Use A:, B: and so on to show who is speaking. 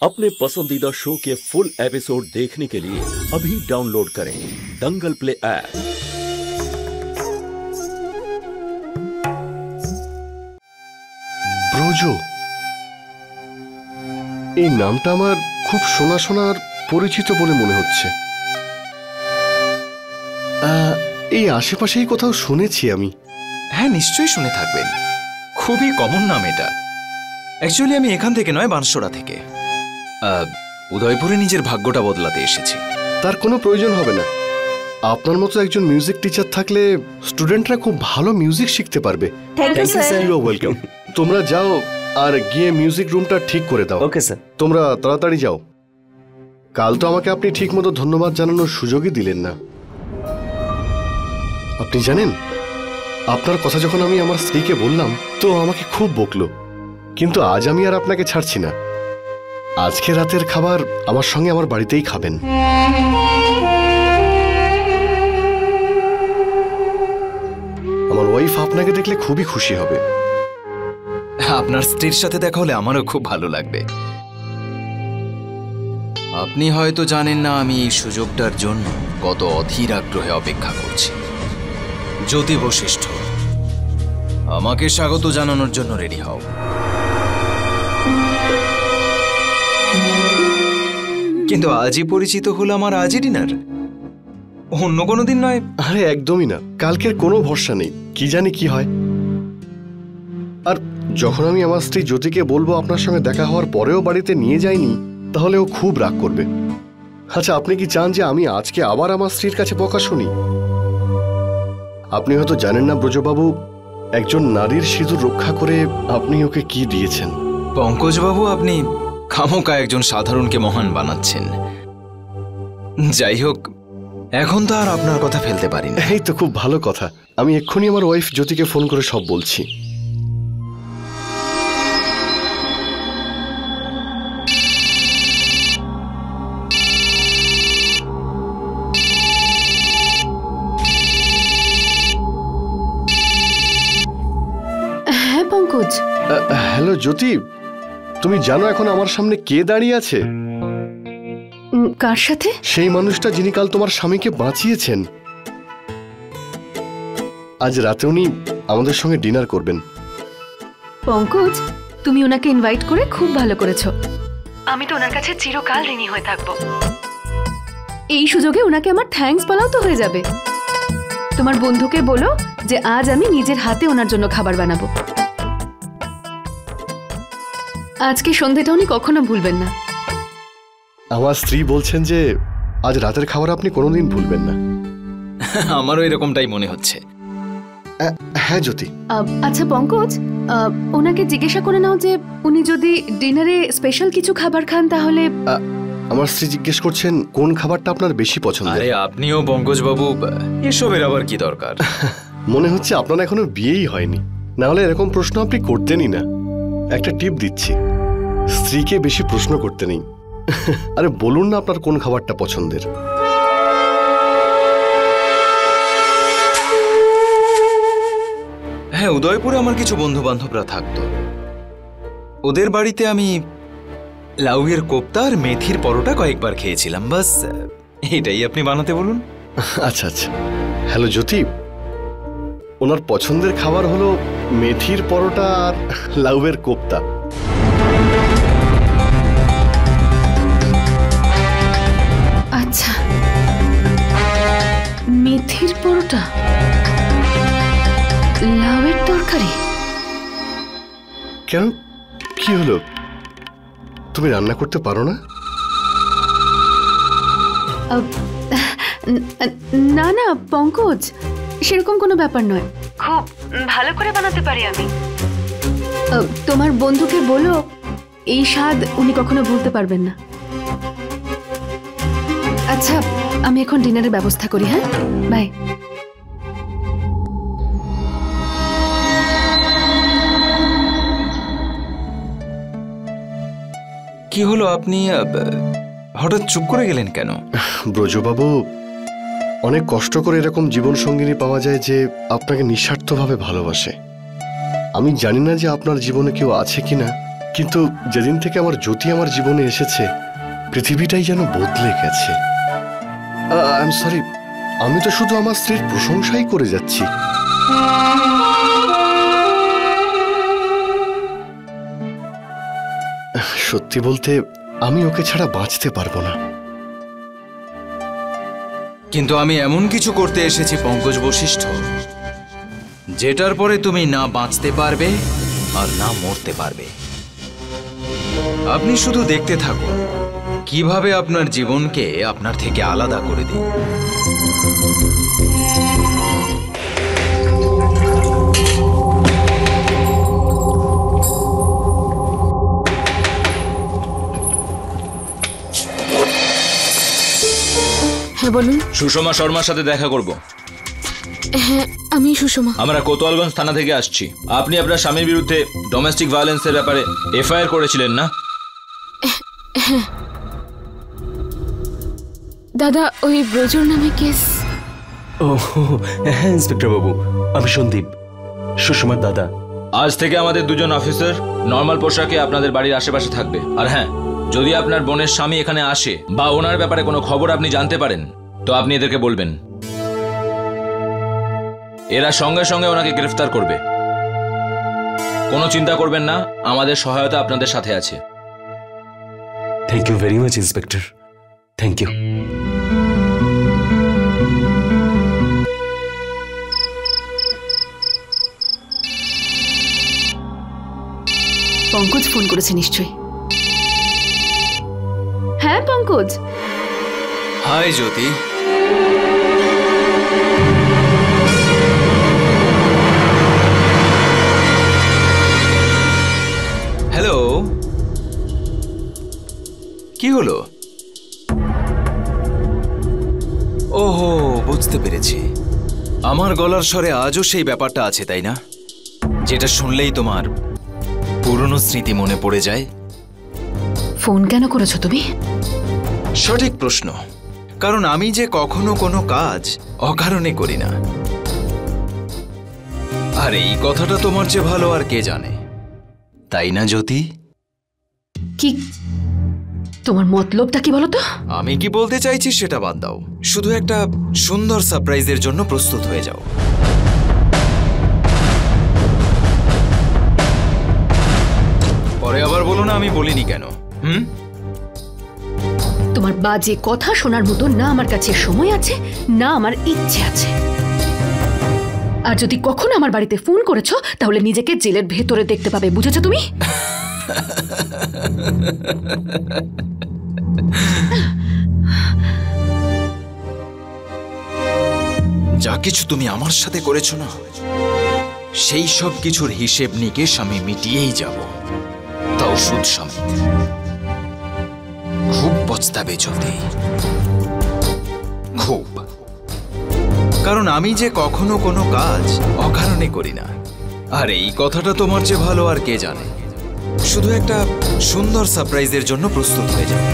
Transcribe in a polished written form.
A: अपने पसंदीदा शो के फुल एपिसोड देखने के लिए अभी डाउनलोड करें दंगल प्ले ऐप।
B: ব্রজো, এই নামটা আমার খুব শোনা শোনার পরিচিত বলে মনে হচ্ছে। এই আশেপাশেই কোথাও শুনেছি আমি।
C: হ্যাঁ, নিশ্চয়ই শুনে থাকবেন। খুবই কমন নাম এটা। অ্যাকচুয়ালি আমি এখান থেকে নয়, বানসোড়া থেকে। উদয়পুরে নিজের ভাগ্যটা বদলাতে এসেছি।
B: তার কোনো প্রয়োজন হবে না। আপনার মতো একজন মিউজিক টিচার থাকলে স্টুডেন্টরা খুব ভালো মিউজিক শিখতে পারবে।
D: Thank you sir.
B: You are welcome. তোমরা যাও আর গিয়ে মিউজিক রুমটা ঠিক করে দাও।
D: Okay sir.
B: তোমরা তাড়াতাড়ি যাও। কাল তো আমাকে আপনি ঠিক মতো ধন্যবাদ জানানোর সুযোগই দিলেন না। আপনি জানেন, আপনার কথা যখন আমি আমার স্ত্রীকে বললাম তো আমাকে খুব বকলো, কিন্তু আজ আমি আর আপনাকে ছাড়ছি না। আজকে রাতের খাবার আমার সঙ্গে আমার বাড়িতেই খাবেন। আমার ওয়াইফ আপনাকে দেখলে খুবই খুশি হবে।
C: আপনার স্ত্রীর সাথে দেখা হলে আমারও খুব ভালো লাগবে। আপনি হয়তো জানেন না আমি এই সুযোগটার জন্য কত অধীর আগ্রহে অপেক্ষা করছি। জ্যোতি বশিষ্ঠ, আমাকে স্বাগত জানানোর জন্য রেডি হও। কিন্তু আজই পরিচিত হলো আমার আজই ডিনার, অন্য কোনো দিন নয়?
B: আরে একদমই না, কালকের কোনো ভরসা নেই, কি জানি কি হয়। আর যখন আমি আমার স্ত্রী জ্যোতিকে বলবো আপনার সঙ্গে দেখা হওয়ার পরেও বাড়িতে নিয়ে যাইনি, তাহলে ও খুব রাগ করবে। আচ্ছা, আপনি কি চান যে আমি আজকে আবার আমার স্ত্রীর কাছে বকা শুনি? আপনি হয়তো জানেন না ব্রজবাবু, একজন নারীর সিঁদুর রক্ষা করে আপনি ওকে কি দিয়েছেন।
C: পঙ্কজবাবু, আপনি খামোকা একজন সাধারণকে মহান বানাচ্ছেন। যাই হোক, এখন তো আর আপনার কথা ফেলতে পারি না।
B: এই তো খুব ভালো কথা। আমি এক্ষুনি আমার ওয়াইফ জ্যোতিকে ফোন করে সব বলছি।
D: হ্যাঁ পঙ্কজ।
B: হ্যালো জ্যোতি, তুমি জানো এখন আমার সামনে কে দাঁড়িয়ে আছে?
D: কার সাথে?
B: সেই মানুষটা যিনি কাল তোমার স্বামীকে বাঁচিয়েছেন। আজ রাতে উনি আমাদের সঙ্গে ডিনার করবেন।
D: পঙ্কজ, তুমি ওনাকে ইনভাইট করে খুব ভালো করেছো। আমি তো ওনার কাছে চিরকাল ঋণী হয়ে থাকবো। এই সুযোগে ওনাকে আমার থ্যাঙ্কস বলাও তো হয়ে যাবে। তোমার বন্ধুকে বলো যে আজ আমি নিজের হাতে ওনার জন্য খাবার বানাবো। আজকে সন্ধ্যাটা উনি কখনো ভুলবেন না।
B: আমার স্ত্রী বলছেন যে আজ রাতের খাবার আপনি কোনোদিন ভুলবেন না।
C: আমারও এরকমটাই মনে হচ্ছে।
B: হ্যাঁ জ্যোতি।
D: আচ্ছা পঙ্কজ, ওনাকে জিজ্ঞাসা করে নাও যে উনি যদি ডিনারে স্পেশাল কিছু খাবার খান তাহলে।
B: আমার স্ত্রী জিজ্ঞেস করছেন কোন খাবারটা আপনার বেশি পছন্দ।
C: আরে আপনিও পঙ্কজবাবু, এসবের আবার কি দরকার?
B: মনে হচ্ছে আপনার এখনো বিয়েই হয়নি, না হলে এরকম প্রশ্ন আপনি করতেনই না। একটা টিপ দিচ্ছি, স্ত্রীকে বেশি প্রশ্ন করতে নেই। আরে বলুন না আপনার কোন খাবারটা পছন্দের।
C: হ্যাঁ, উদয়পুরে আমার কিছু বন্ধু বান্ধবরা থাকতো। ওদের বাড়িতে আমি লাউয়ের কোপ্তা আর মেথির পরোটা কয়েকবার খেয়েছিলাম। বাস এটাই আপনি বানাতে বলুন।
B: আচ্ছা আচ্ছা। হ্যালো জ্যোতি, ওনার পছন্দের খাবার হলো মেথির পরোটা আর লাউয়ের কোপ্তা।
D: আচ্ছা, মেথির পরোটা, লাউয়ের তরকারি।
B: কেন, কি হলো? তুমি রান্না করতে পারো না?
D: না না পঙ্কজ, সেরকম কোনো ব্যাপার নয়। খুব ভালো করে বানাতে পারি আমি। তোমার বন্ধুকে বলো এই স্বাদ উনি কখনো ভুলতে পারবেন না। আচ্ছা, আমি এখন ডিনারের ব্যবস্থা করি। হ্যাঁ, বাই।
C: কি হলো, আপনি হঠাৎ চুপ করে গেলেন কেন?
B: ব্রজবাবু, অনেক কষ্ট করে এরকম জীবন সঙ্গিনী পাওয়া যায় যে আপনাকে নিঃস্বার্থভাবে ভালোবাসে। আমি জানি না যে আপনার জীবনে কেউ আছে কিনা, কিন্তু যেদিন থেকে আমার জ্যোতি আমার জীবনে এসেছে পৃথিবীটাই যেন বদলে গেছে। আই এম সরি, আমি তো শুধু আমার স্ত্রীর প্রশংসাই করে যাচ্ছি। সত্যি বলতে আমি ওকে ছাড়া বাঁচতে পারবো না।
C: কিন্তু আমি এমন কিছু করতে এসেছি পঙ্কজ বশিষ্ঠ, যেটার পরে তুমি না বাঁচতে পারবে আর না মরতে পারবে। আপনি শুধু দেখতে থাকুন কিভাবে আপনার জীবনকে আপনার থেকে আলাদা করে দিই।
D: হ্যাঁ বলুন।
E: সুষমা শর্মার সাথে দেখা করব।
D: হ্যাঁ, আমি সুষমা।
E: আমরা কোতোয়ালগঞ্জ থানা থেকে আসছি। আপনি আপনার স্বামীর বিরুদ্ধে ডোমেস্টিক ভায়োলেন্সের ব্যাপারে এফআইআর করেছিলেন না?
D: দাদা, ওই ব্রজর নামে কেস।
F: ও হ্যাঁ ইন্সপেক্টর বাবু, আমি সন্দীপ, সুষমার দাদা।
E: আজ থেকে আমাদের দুজন অফিসার নর্মাল পোশাকে আপনাদের বাড়ির আশেপাশে থাকবে। আর হ্যাঁ, যদি আপনার বোনের স্বামী এখানে আসে বা ওনার ব্যাপারে কোনো খবর আপনি জানতে পারেন তো আপনি এদেরকে বলবেন। এরা সঙ্গে সঙ্গে ওনাকে গ্রেফতার করবে। কোনো চিন্তা করবেন না, আমাদের সহায়তা আপনাদের সাথে আছে।
F: Thank you very much inspector, thank you.
D: Pankaj phone করেছে নিশ্চয়ই। হ্যাঁ পঙ্কজ।
C: হাই জ্যোতি। হ্যালো, কি হলো? ওহো, বুঝতে পেরেছি। আমার গলার স্বরে আজও সেই ব্যাপারটা আছে, তাই না? যেটা শুনলেই তোমার পুরনো স্মৃতি মনে পড়ে যায়।
D: ফোন কেন করেছো তুমি?
C: সঠিক প্রশ্ন। কারণ আমি যে কখনো কোনো কাজ অকারণে করি না। আর এই কথাটা তোমার চেয়ে ভালো আর কে জানে, তাই না জ্যোতি?
D: কি তোমার মতলবটা কি বলো তো?
C: আমি কি বলতে চাইছি সেটা বাদ দাও, শুধু একটা সুন্দর সারপ্রাইজের জন্য প্রস্তুত হয়ে যাও। পরে আবার বলো না আমি বলিনি কেন।
D: তোমার বাজে কথা শোনার মতো না আমার কাছে সময় আছে, না আমার ইচ্ছে আছে। আর যদি কখনো আমার বাড়িতে ফোন করেছো তাহলে নিজেকে জেলের ভেতরে দেখতে পাবে, বুঝেছো তুমি?
C: যা কিছু তুমি আমার সাথে করেছো না, সেই সব কিছুর হিসেব নিকেশ আমি মিটিয়েই যাব, তাও সুদ সমেত। খুব পস্তাবে জ্যোতি, খুব। কারণ আমি যে কখনো কোনো কাজ অকারণে করি না। আর এই কথাটা তোমার যে ভালো আর কে জানে। শুধু একটা সুন্দর সারপ্রাইজের জন্য প্রস্তুত হয়ে যাও।